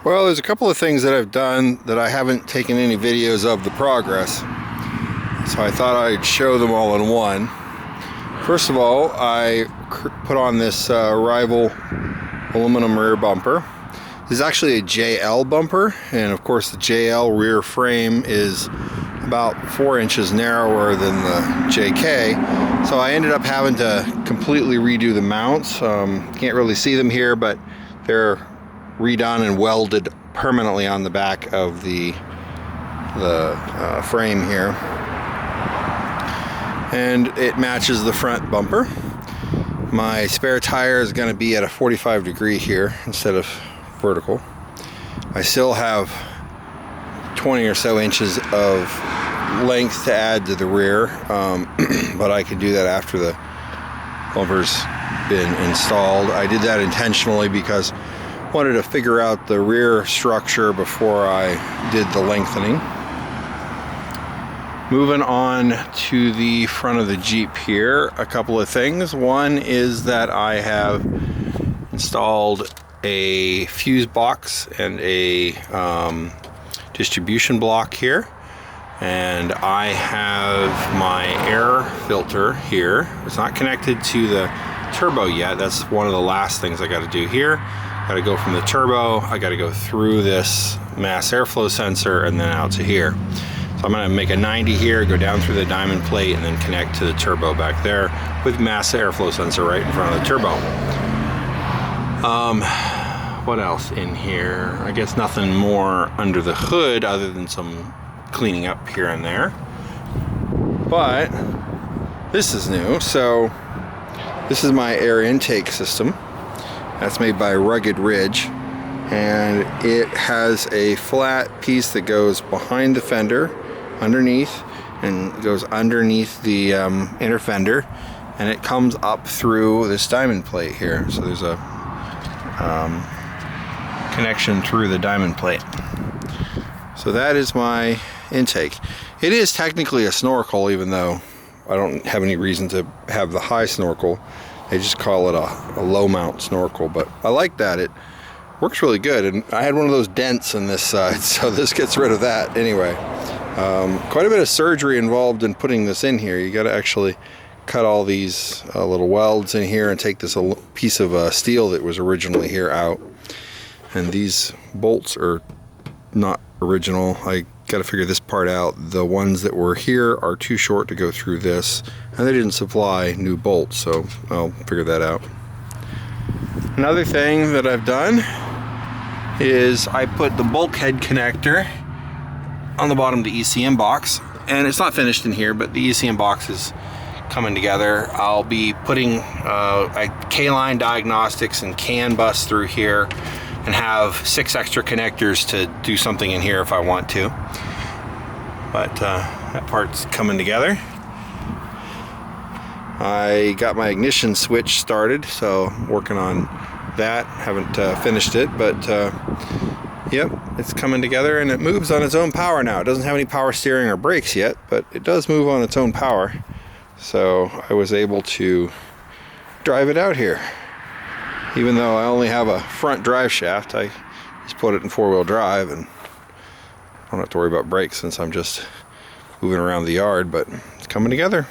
Well, there's a couple of things that I've done that I haven't taken any videos of the progress, so I thought I'd show them all in one. First of all, I put on this Rival aluminum rear bumper. This is actually a JL bumper, and of course the JL rear frame is about 4 inches narrower than the JK, so I ended up having to completely redo the mounts. Can't really see them here, but they're redone and welded permanently on the back of the frame here, and it matches the front bumper. My spare tire is going to be at a 45 degree here instead of vertical. I still have 20 or so inches of length to add to the rear, but I can do that after the bumper's been installed. I did that intentionally because I wanted to figure out the rear structure before I did the lengthening. Moving on to the front of the Jeep here, a couple of things. One is that I have installed a fuse box and a distribution block here, and I have my air filter here. It's not connected to the turbo yet. That's one of the last things I got to do here. Got to go from the turbo, I got to go through this mass airflow sensor and then out to here. So I'm going to make a 90 here, go down through the diamond plate, and then connect to the turbo back there with mass airflow sensor right in front of the turbo. What else in here? I guess nothing more under the hood other than some cleaning up here and there. But this is new. So this is my air intake system. That's made by Rugged Ridge, and it has a flat piece that goes behind the fender, underneath, and goes underneath the inner fender, and it comes up through this diamond plate here. So there's a connection through the diamond plate. So that is my intake. It is technically a snorkel, even though I don't have any reason to have the high snorkel. They just call it a low mount snorkel, but I like that. It works really good, and I had one of those dents in this side, so this gets rid of that anyway. Quite a bit of surgery involved in putting this in here. You got to actually cut all these little welds in here and take this piece of steel that was originally here out. And these bolts are not original. I got to figure this part out. The ones that were here are too short to go through this, and they didn't supply new bolts, so I'll figure that out. Another thing that I've done is I put the bulkhead connector on the bottom of the ECM box, and it's not finished in here, but the ECM box is coming together. I'll be putting K-line diagnostics and CAN bus through here, and have 6 extra connectors to do something in here if I want to. But that part's coming together. I got my ignition switch started, so I'm working on that. Haven't finished it, but yep, it's coming together, and it moves on its own power now. It doesn't have any power steering or brakes yet, but it does move on its own power. So I was able to drive it out here. Even though I only have a front drive shaft, I just put it in 4-wheel drive, and I don't have to worry about brakes since I'm just moving around the yard, but it's coming together.